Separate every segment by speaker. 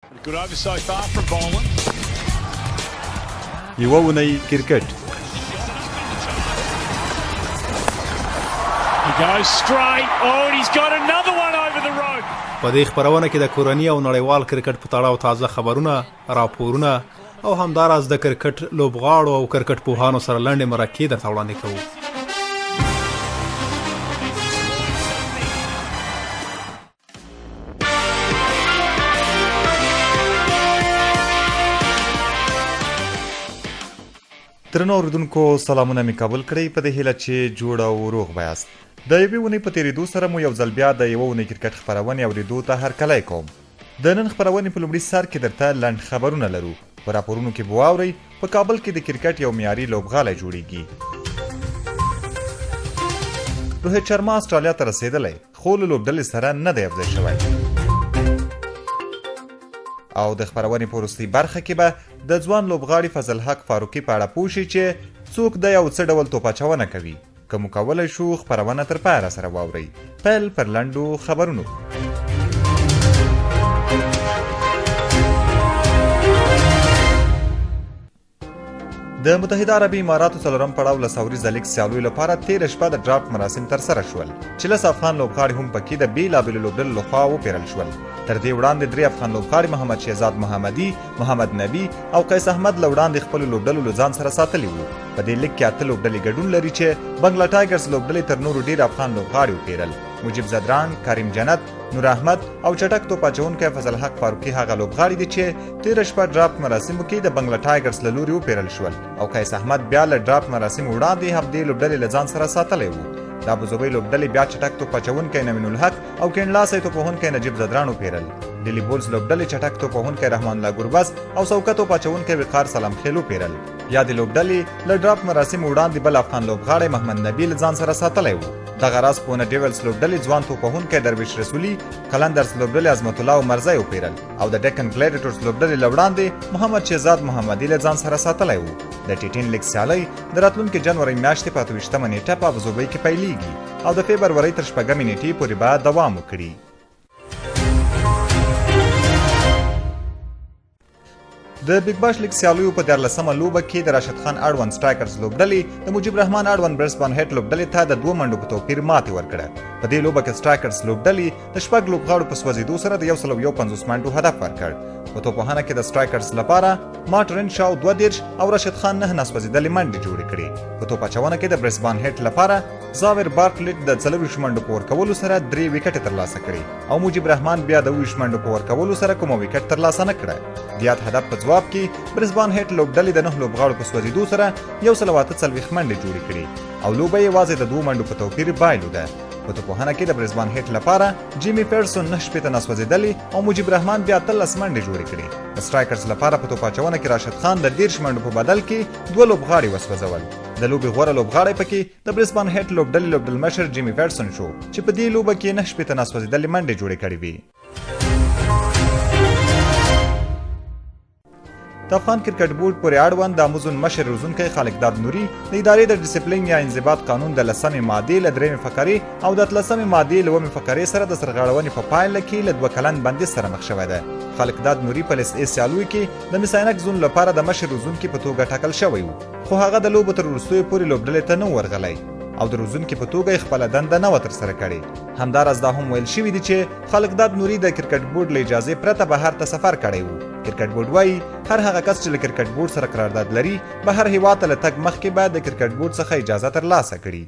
Speaker 1: Good over so far from Boland.
Speaker 2: یوه اونۍ کرکټ.
Speaker 1: He goes straight. Oh, and he's got another one over the rope.
Speaker 2: په دې خپرونه کې د کورني او نړیوال کرکټ په تړاو تازه خبرونه، راپورونه او همداراز د کرکټ لوبغاړو او کرکټ پوهانو سره لنډې مرکې درته وړاندې کوو. درنو اوریدونکو سلامونه مې قبول کړئ په دې هیله چې جوړ او روغ بیاست. د یوې اونۍ په تېرېدو سره مو یو ځل بیا د یوه اونۍ کرکټ خپرونې اورېدو ته هرکلی کوم. د نن خپرونې په لومړي سر کې درته لنډ خبرونه لرو. په راپورونو کې به واورئ په کابل کې د کرکټ یو معیاري لوبغالی جوړیږي. روهیت شرما اسټرالیا ته رسېدلی خو له لوبډلې سره نه دی یوځای شوی. او د خپرونې په وروستۍ برخه کې به د ځوان لوبغاړي فضل حق فاروقي په اړه پوه شئ چې څوک دی او څه ډول توپاچونه کوي. که مو کولی شو خپرونه تر پایه راسره واورئ. پیل پر لنډو خبرونو. د متحده عربي اماراتو څلورم پړاو له سوریزه لیګ سیالیو لپاره تېره شپه د ډرافټ مراسم ترسره شول چې لس افغان لوبغاړي هم پکې د بېلابېلو لوبډلو لخوا وپېرل شول. تر دې وړاندې درې افغان لوبغاړي محمد شهزاد محمدي، محمد نبي او قیس احمد له وړاندې خپلو لوبډلو له ځان سره ساتلي وو. په دې لیګ کې 8 لوبډلې ګډون لري چې بنګله ټایګرز لوبډلې تر نورو ډېر افغان لوبغاړي وپېرل. مجیب زدران، کریم جنت، نور احمد او چټک توپاچونکی فضل حق فاروقي هغه لوبغاړي دي چې تېره شپه ډرافټ مراسمو کې د بنګله ټایګرز له لوري وپېرل شول او قیس احمد بیا له ډرافټ مراسمو وړاندې همدې لوبډلې له ځان سره ساتلی وو. د ابوظبي لوبډلې بیا چټک توپاچونکی نوین الحق او کیڼلاسی توپوهونکی نجیب زدران وپېرل. ډیلی بولز لوبډلې چټک توپوهونکی رحمان الله ګربز او څوکه توپاچونکی وقار سلام خیل وپېرل. یا د لوبډلې له ډرافټ مراسمو وړاندې بل افغان لوبغاړی محمد نبي له ځان سره ساتلی وو. دغه راز پونه ډیولز لوبډلې ځوان توپوهونکی درویش رسولي، قلندرز لوبډلې عظمت الله عمرزی وپېرل او د ډیکن ګلیډیټورز لوبډلې له وړاندې محمد شهزاد محمدي له ځان سره ساتلی وو. د ټي10 لیګ سیالۍ د راتلونکي جنوري میاشتې په 28مه نیټه په ابوظبي کې پیلیږي او د فبرورۍ تر 4مې نیټې پورې به دوام وکړي. د بیګ باش لیګ سیالیو په 14مه لوبه کې د راشد خان اړوند سټرایکرز لوبډلې د مجیب رحمان اړوند برسبان هیټ لوبډلې ته د 2 منډو په توپیر ماتې ورکړه. په دې لوبه کې سټرایکرز لوبډلې د 6 لوبغاړو په سوځېدو سره د 151 منډو هدف ورکړ. په توپوهنه کې د سټرایکرز لپاره مارټ رنشاو 2 او راشد خان 9 ناسوځېدلې منډې جوړې کړې. په توپاچونه کې د برسبان هیټ لپاره زاور بارټلټ د 40 منډو په ورکولو سره 3 وکټې ترلاسه کړې او مجیب رحمان بیا د 20 منډو په ورکولو سره کومه وکټ ترلاسه نه کړه. د یاد هدف په ځواب کې برسبان هیټ لوبډلې د 9 لوبغاړو په سوځېدو سره 148 منډې جوړې کړې او لوبه یوازې د 2 منډو په توپیر بایلوده. په توپوهنه کې د برسبان هیټ لپاره جیمی پیرسون 9 ناسوځېدلې او مجیب رحمان بیا 13 منډې جوړې کړې. د سټرایکرز لپاره په توپاچونه کې راشد خان د 13 منډو په بدل کې 2 لوبغاړي وسوځول. د لوبې غوره لوبغاړی پکې د برسبان هیټ لوبډلې لوبډلمشر جیمی پیرسون شو چې په دې لوبه کې 9 ناسوځېدلې منډې جوړې کړې وې. د افغان کرکټ بورډ پورې اړوند د اموزون مشر روزونکی خالقداد نوري د ادارې د ډیسپلین یا انضباط قانون د 10مې مادې له 3مې فقرې او د 13مې مادې له 9مې فقرې سره د سرغړونې په پایله کې له 2 کلن بندیز سره مخ شوی دی. خالقداد نوري په لیس سیالیو کې د مساینک زون لپاره د مشر روزونکي په توګه ټاکل شوی و خو هغه د لوبو تر وروستیو پورې لوبډلې ته نه ورغلی او د روزونکي په توګه خپله دنده نه وه ترسره کړې. همداراز دا هم ویل شوي دي چې خالقداد نوري د کرکټ بورډ له اجازې پرته بهر ته سفر کړی و. کرکټ بورډ وایي هر هغه کس چې له کرکټ بورډ سره قرارداد لري بهر هیواد ته له تګ مخکې باید د کرکټ بورډ څخه اجازه ترلاسه کړي.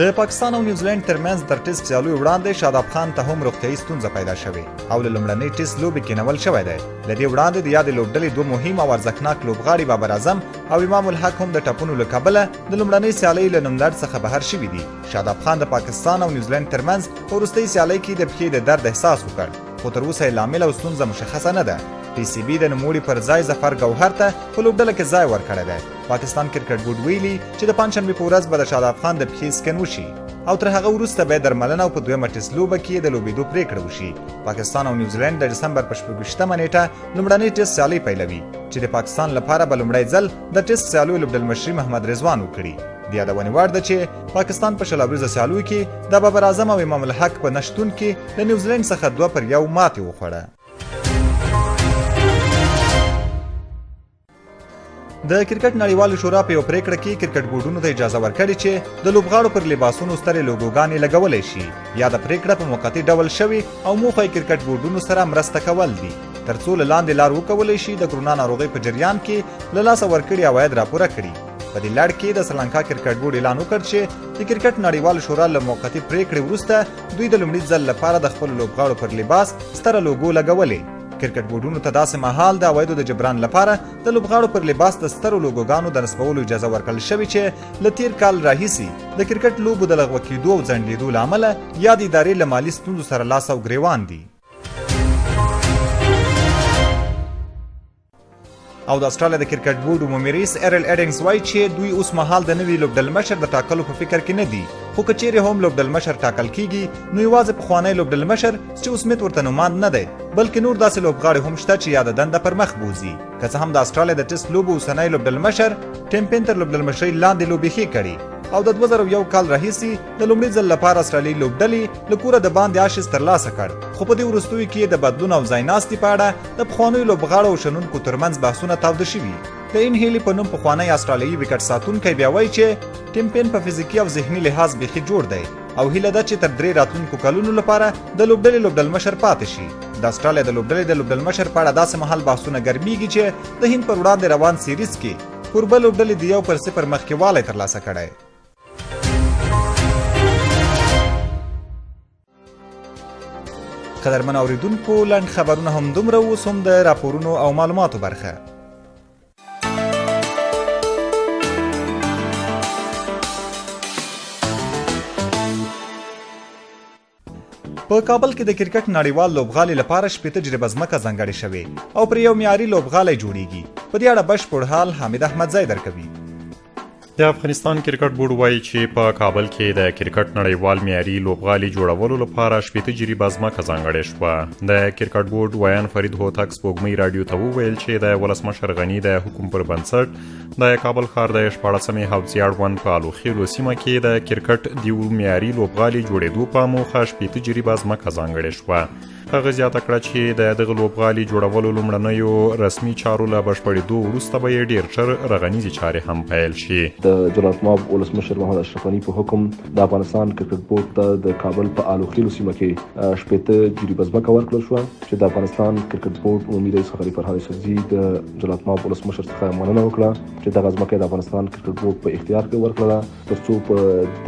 Speaker 2: د پاکستان او نیوزیلند ترمنځ تر ټیسټ سیالیو وړاندې شاداب خان ته هم روغتیایي ستونزه پیدا شوې او له لومړنۍ ټیسټ لوبې کېنول شوی دی. له دې وړاندې د یادې لوبډلې 2 مهم او ارزښتناک لوبغاړي بابر اعظم او امام الحق هم د ټپونو له کبله د لومړنۍ سیالۍ له نوملړ څخه بهر شوي دي. شاداب خان د پاکستان او نیوزیلند ترمنځ په وروستۍ سیالۍ کې د پښې د درد احساس وکړ خو تر اوسه یې لامل او ستونزه مشخصه نه ده. پی سی بي د نوموړي پر ځای ظفر ګوهر ته په لوبډله کې ځای ورکړی دی. پاکستان کرکټ بورډ ویلي چې د پنجشنبې په ورځ به د شاداب خان د پښې سکن وشي او تر هغه وروسته به درملنه او په 2مه ټیسټ لوبه کې د لوبېدو پریکړه وشي. پاکستان او نیوزیلند د ډسمبر په 26مه نیټه لومړنۍ ټیسټ سیالۍ پیلوي چې د پاکستان لپاره به لومړی ځل د ټیسټ سیالیو لوبډلمشري محمد رضوان وکړي. د یادونې وړ ده چې پاکستان په شل اوريزه سیالیو کې د بابر اعظم او امام الحق په نشتون کې د نیوزیلند څخه 2-1 ماتې وخوړه. د کرکټ نړیوالې شورا په یو پریکړه کې کرکټ بورډونو ته اجازه ورکړې چې د لوبغاړو پر لباسونو سترې لوګوګانې لګولی شي یا د پریکړه په موقتي ډول شوي او موخه یې کرکټ بورډونو سره مرسته کول دي ترڅو له لاندې لار وکولی شي د کرونا ناروغۍ په جریان کې له لاسه ورکړي عواید راپوره کړي. په دې لړ کې د سریلانکا کرکټ بورډ اعلان وکړ چې د کرکټ نړیوال شورا له موقتي پریکړې وروسته دوی د لومړي ځل لپاره د خپل لوبغاړو پر لباس ستره لوګو لګولې. کرکټ بورډونو ته داسې مهال د عوایدو د جبران لپاره د لوبغاړو پر لباس د سترو لوګوګانو د نصبولو اجازه ورکړل شوې چې له تیر کال راهیسې د کرکټ لوبو د لغوه کېدو او ځنډېدو له امله یا د ادارې له مالي ستونزو سره لاس او ګریوان دي. او د استرالیا د کرکټ بورډ عمومي رئیس ایرل ایډنګز وایي چې دوی اوس مهال د نوي لوبډلمشر د ټاکلو په فکر کې نه دي خو که چیرې هم لوبډلمشر ټاکل کیږي نو یوازې پخوانی لوبډلمشر چې اوس سمیت ورته نوماند نه دی بلکې نور داسې لوبغاړي هم شته چې یا د دنده پر مخ بوځي. که څه هم د استرالیا د ټیسټ لوبو اوسنی لوبډلمشر ټیم پین تر لوبډلمشرۍ لاندې لوبې ښې کړي او د 2001 کال راهیسې د لومړي ځل لپاره استرالیایي لوبډلې له کوره د باندې آشیز ترلاسه کړ خو په دې وروستیو کې د بدلون او ځایناستي په اړه د پخوانیو لوبغاړو او شنونکو ترمنځ بحثونه تاوده شوي. د ان هیلي په نوم پخوانی استرالیایي وکټ ساتونکی بیا وایي چې ټیم پین په فزیکي او ذهني لحاظ بیخي جوړ دی او هیله ده چې تر 3 راتلونکو کلونو لپاره د لوبډلې لوبډلمشر پاتې شي. د استرالیا د لوبډلې د لوبډلمشر په اړه داسې مهال بحثونه ګرمیږي چې د هند پر وړاندې روان سیریز کې کوربه لوبډلې د 1-0 مخکې والی ترلاسه کړی. قدرمن اوریدونکو لنډ خبرونه هم دومره اوس هم د راپورونو او معلوماتو برخه. په کابل کې د کرکټ نړیوال لوبغالي لپاره 8 تجربه ځمکه ځانګړې شوې او پر یو معیاري لوبغالی جوړیږي. په دې اړه بشپړ حال حامد احمدزی درکوي.
Speaker 3: د افغانستان کرکټ بورډ وایي چې په کابل کې د کرکټ نړیوال معیاري لوبغالي جوړولو لپاره 8 تجربه ځمکه ځانګړې شوه. د کرکټ بورډ ویان فرید هوتک سپوږمۍ رادیو ته وویل چې د ولسمشر غني د حکم پر بنسټ د کابل ښار د 14مې حوزې اړوند په الوخیلو سیمه کې د کرکټ د یو معیاري لوبغالي جوړېدو په موخه 8 تجربه ځمکه ځانګړې شوه. هغه زیاته کړه چې د دغه لوبغالي جوړولو لومړنیو رسمي چارو له بشپړېدو وروسته به یې ډېر ژر رغنیزې چارې هم پیل شي.
Speaker 4: د جلالتمآب ولسمشر محمد اشرف غني په حکم د افغانستان کرکټ بورډ ته د کابل په الوخیلو سیمه کې 8 تجربه ځمکه ورکړل شوه چې د افغانستان کرکټ بورډ عمومي رئیس خلیفه فرهاد شرزي د جلالتمآب ولسمشر څخه مننه وکړه چې دغه ځمکه د افغانستان کرکټ بورډ په اختیار کې ورکړله ترڅو په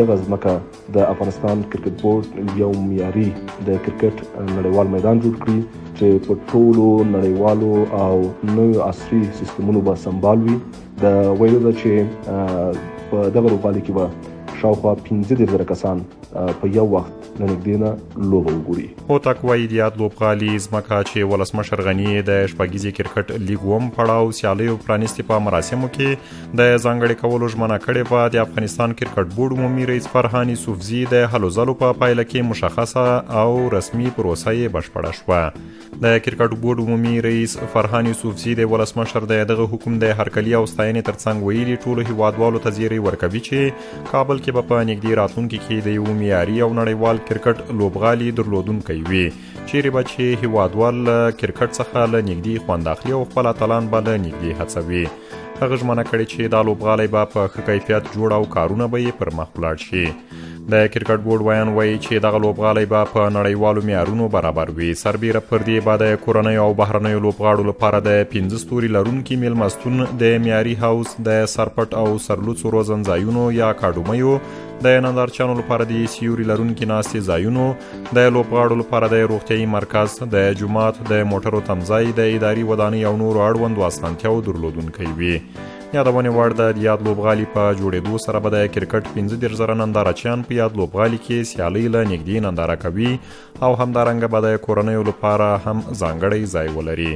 Speaker 4: دغه ځمکه د افغانستان کرکټ بورډ یو معیاري د کرکټ نړیوال میدان جوړ کړي چې په ټولو نړیوالو او نوو عصري سیستمونو به سمبال وي. د ویلو ده چې په دغه لوبغالي کې به شاوخوا 15,000 کسان په یو وخت له نږدې نه لوبه وګوري.
Speaker 3: هوتک وایي د یاد لوبغالي ځمکه چې ولسمشر غني د شپږیزې کرکټ لیګ اووم پړاو سیالیو پرانیستي په مراسمو کې د ځانګړې کولو ژمنه کړې وه. د افغانستان کرکټ بورډ عمومي رئیس فرهان یوسفزي د هلو ځلو په پایله کې مشخصه او رسمي پروسه یې بشپړه شوه. د کرکټ بورډ عمومي رئیس فرهان یوسفزي د ولسمشر د دغه حکم د هرکلي او ستاینې ترڅنګ ویلي ټولو هیوادوالو ته زیری ورکوي چې کابل کې به په نږدې راتلونکي کې د یو معیاري او نړیوال کرکټ لوبغالي درلودونکی وي چیرې به چې هیوادوال کرکټ څخه له نږدې خوند اخلي او خپل اتلان به له نږدې هڅوي. هغه ژمنه کړې چې دا لوبغالی به په ښه کیفیت جوړ او کارونه به یې پر مخ ولاړ شي. د کرکټ بورډ ویان وایي چې دغه لوبغالی به په نړیوالو معیارونو برابر وي. سربیره پر دې به د کورنیو او بهرنیو لوبغاړو لپاره د 15 ستوري لرونکي میلمستون د معیاري هاوس د سرپټ او سرلوڅو روزنځایونو یا اکاډمیو د نندارچیانو لپاره د سیوري لرونکي ناستې ځایونو د لوبغاړو لپاره د روغتیایي مرکز د جومات د موټرو تمځای د اداري ودانۍ او نورو اړوندو اسانتیاو درلودونکی وي. یادونې وړ ده د یاد لوبغالي په جوړېدو سره به د کرکټ 15,000 نندارچیان په یاد لوبغالي کې سیالۍ له نږدې ننداره کوي او همدارنګه به د کورنیو لپاره هم ځانګړی ځای ولري.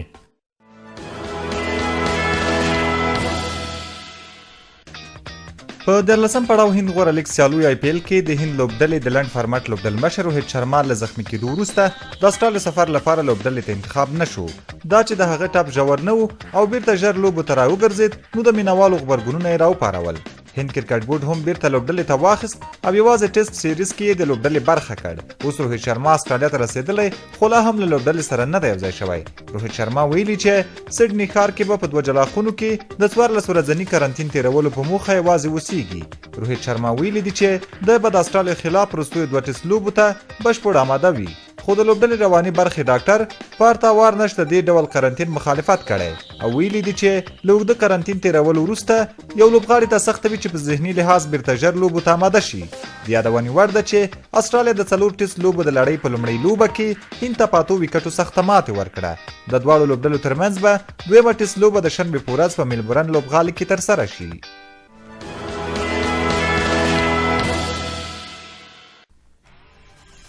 Speaker 2: په 14 پړاو هند غوره لیګ سیالیو آی پی ایل کې د هند لوبډلې د لنډ فارمټ لوبډلمشر روهیت شرما له زخمي کېدو وروسته د استرالیا سفر لپاره لوبډلې ته انتخاب نشو. دا چې د هغه ټاپ ژور نه و او بیرته ژر لوبو ته راوګرځېد نو د مینوالو غبرګونونه یې راوپارول. هند کرکټ بورډ هم بیرته لوبډلې ته واخیست او یوازې ټیسټ سیریز کې د لوبډلې برخه کړ. اوس روهیت شرما استرالیا ته رسېدلی خو لا هم له لوبډلې سره نه دی یوځای شوی. روهیت شرما ویلي چې سډني ښار کې به په 2 جلا خونو کې د 14 ورځني کرنټین تیرولو په موخه یوازې اوسیږي. روهیت شرما ویلي دي چې د به د استرالیا خلاف وروستیو 2 ټیسټ لوبو ته بشپړ آماده وي. خو د لوبډلې رواني برخې ډاکټر پارتا وارنش د دې ډول کرنټین مخالفت کړی او ویلي دي چې له اوږده کرنټین تیرولو وروسته یو لوبغاړي ته سخته وي چې په ذهني لحاظ بیرته ژر لوبو ته آماده شي. د یادونې وړ ده چې استرالیا د 4 ټیسټ لوبو د لړۍ په لومړۍ لوبه کې هند ته په 8 ویکټو سخته ماتې ورکړه. د دواړو لوبډلو ترمنځ به دویمه ټیسټ لوبه د شنبې په ورځ په میلبورن لوبغالي کې ترسره شي.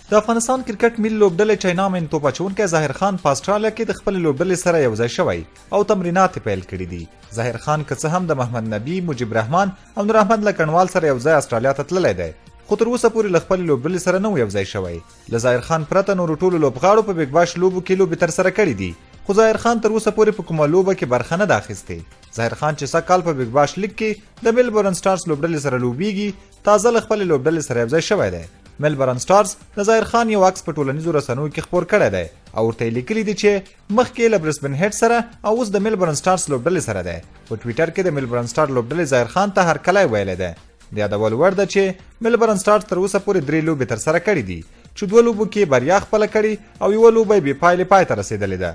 Speaker 2: د افغانستان کرکټ ملي لوبډلې چاینا مین توپ اچوونکی ظاهر خان په استرالیا کې د خپل لوبډلې سره یوځای شوی او تمرینات پیل کړي دي. ظاهر خان که څه هم د محمد نبی، مجيب رحمان او نور احمد لکنوال سره یوځای استرالیا ته تللی دی خو تر اوسه پورې له خپل لوبډلې سره نه یوځای شوی. له ظاهر خان پرته نورو ټولو لوبغاړو په بیګ باش لوبو کې لوبې ترسره کړي دي خو ظاهر خان تر اوسه پورې په کومه لوبه کې برخه نه ده اخیستې. ظاهر خان چې سږ کال په بیګ باش لیګ کې د میلبورن سټارز لوبډلې سره لوبیږي تازه له خپل لوبډلې سره یوځای شوی دی. میلبورن سټارز د ظاهر خان یو عکس په ټولنیزو رسنیو کې خپور کړی دی او ورته یې لیکلي دي چې مخکې له برسبن هیټ سره او اوس د میلبورن سټارز لوبډلې سره دی. په ټویټر کې د میلبورن سټار لوبډلې ظاهر خان ته هرکلی ویلی دی. د یادولو وړ ده چې میلبورن سټارز تر اوسه پورې 3 لوبې ترسره کړي دي چې 2 لوبو کې بریا خپله کړې او یوه لوبه یې بې پایلې پای ته رسېدلې ده.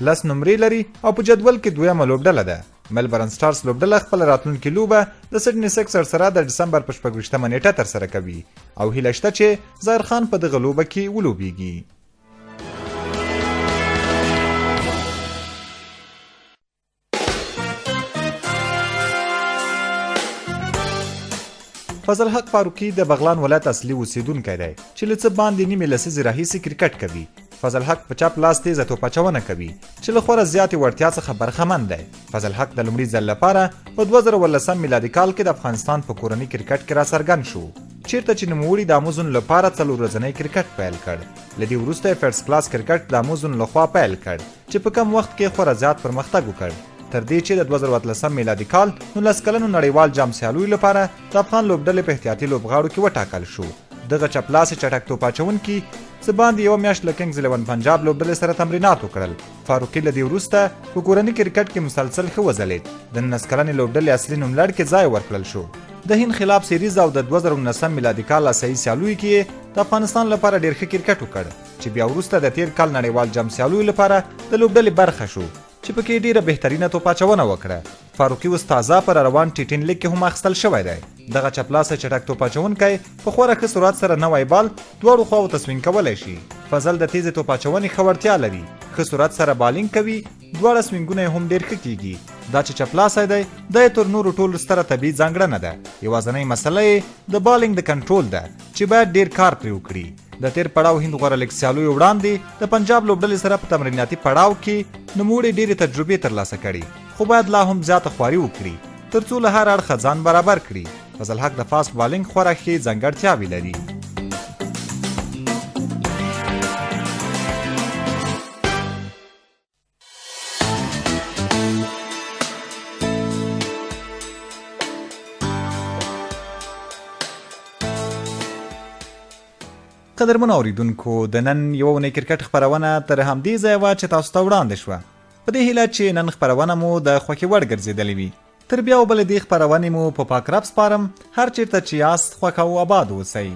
Speaker 2: 10 نمرې لري او په جدول کې 2مه لوبډله ده. میلبورن سټارز لوبډله خپل راتلونکي لوبه د سډني سکسر سره د ډسمبر په 26مه نیټه ترسره کوي او هیله شته چې ظاهر خان په دغه لوبه کې ولوبیږي. فضل حق فاروقي د بغلان ولایت اصلي اوسیدونکی دی چې له څه باندې نیمې لسیزې راهیسې کرکټ کوي. فضل حق په چپ لاس تیزه توپ اچونه کوي چې له خورا زیاتې وړتیا څخه برخمن دی. فضل حق د لومړي ځل لپاره په 2018 میلادي کال کې د افغانستان په کورني کرکټ کې راڅرګند شو چیرته چې نوموړي د اموزون لپاره 4 ورځنی کرکټ پیل کړ. له دې وروسته یې فرست کلاس کرکټ د اموزون لخوا پیل کړ چې په کم وخت کې خورا زیات پرمختګ وکړ تر دې چې د 2018 میلادي کال 19 کلنو نړیوال جام سیالیو لپاره د افغان لوبډلې په احتیاطي لوبغاړو کې وټاکل شو. دغه چپلاسې چټک توپ اچوونکي څه باندې یوه میاشت له کنګز 11 پنجاب لوبډلې سره تمرینات وکړل. فاروقي له دې وروسته په کورني کرکټ کې مسلسل ښه وځلېد. د 19 کلنې لوبډلې اصلي نوملړ کې ځای ورکړل شو. د هند خلاف سیریز او د 2019 میلادي کال اسیایي سیالیو کې د افغانستان لپاره ډېر ښه کرکټ وکړ چې بیا وروسته د تیر کال نړیوال جام سیالیو لپاره د لوبډلې برخه شو چې پکې ډیره بهترینه توپ اچونه وکړه. فاروقي اوس تازه پر روان ټي10 لیګ کې هم اخیستل شوی دی. دغه چپلاسه چټک توپ اچونکی په خورا ښه سرعت سره نوی بال دواړو خواو ته سوینګ کولی شي. فضل د تیزې توپ اچونې ښه وړتیا لري، ښه سرعت سره بالینګ کوي، دواړه سوینګونه یې هم ډېر ښه کیږي. دا چې چپلاسی دی دا یې تر نورو ټولو ستره طبیعي ځانګړنه ده. یوازینۍ مسله یې د بالینګ د کنټرول ده چې باید ډېر کار پرې وکړي. د تیر پړاو هند غوره لیګ سیالیو وړاندې د پنجاب لوبډلې سره په تمریناتي پړاو کې نوموړي ډېرې تجربې ترلاسه کړي خو باید لا هم زیاته خواري وکړي تر څو له هر اړخه ځان برابر کړي. فضل حق د فاست بالینګ خورا ښې ځانګړتیاوې لري. قدرمن اوریدونکو د نن یو اونۍ کرکټ خپرونه تر همدې ځایه وه چې تاسو ته وړاندې شوه. په دې هیله چې نن خپرونه مو د خوښې وړ ګرځېدلې وي. تر بیا وبلې دې خپرونې مو په پاک رب سپارم. هر چیرته چې یاست خوښ او آباد اوسئ.